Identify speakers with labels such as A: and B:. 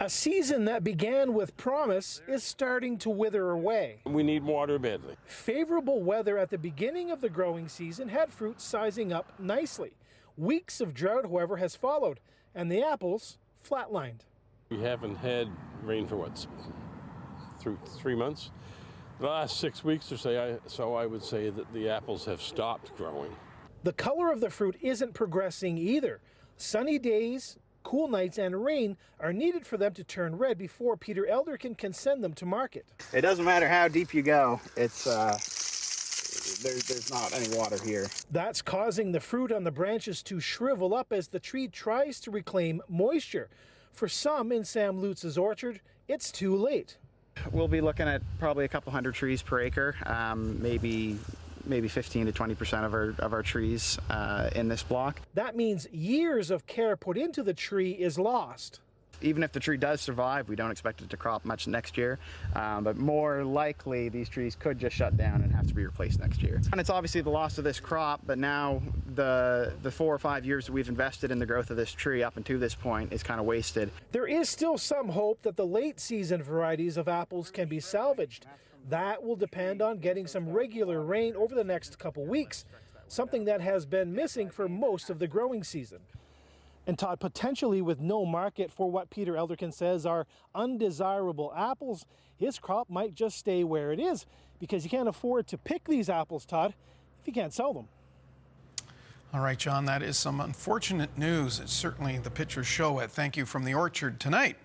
A: A season that began with promise is starting to wither away.
B: We need water badly.
A: Favorable weather at the beginning of the growing season had fruit sizing up nicely. Weeks of drought, however, has followed, and the apples flatlined.
B: We haven't had rain for what, through 3 months? The last 6 weeks or so, I would say that the apples have stopped growing.
A: The color of the fruit isn't progressing either. Sunny days, cool nights, and rain are needed for them to turn red before Peter Elderkin can send them to market.
C: It doesn't matter how deep you go, it's there's not any water here.
A: That's causing the fruit on the branches to shrivel up as the tree tries to reclaim moisture. For some in Sam Lutz's orchard, it's too late.
C: We'll be looking at probably a couple hundred trees per acre, maybe 15 to 20% of our trees in this block.
A: That means years of care put into the tree is lost.
C: Even if the tree does survive, we don't expect it to crop much next year, but more likely these trees could just shut down and have to be replaced next year. And it's obviously the loss of this crop, but now the 4 or 5 years that we've invested in the growth of this tree up until this point is kind of wasted.
A: There is still some hope that the late season varieties of apples can be salvaged. That will depend on getting some regular rain over the next couple weeks, something that has been missing for most of the growing season. And Todd, potentially with no market for what Peter Elderkin says are undesirable apples, his crop might just stay where it is because you can't afford to pick these apples, Todd, if you can't sell them.
D: All right, John, that is some unfortunate news. It's certainly the pictures show it. Thank you from the orchard tonight.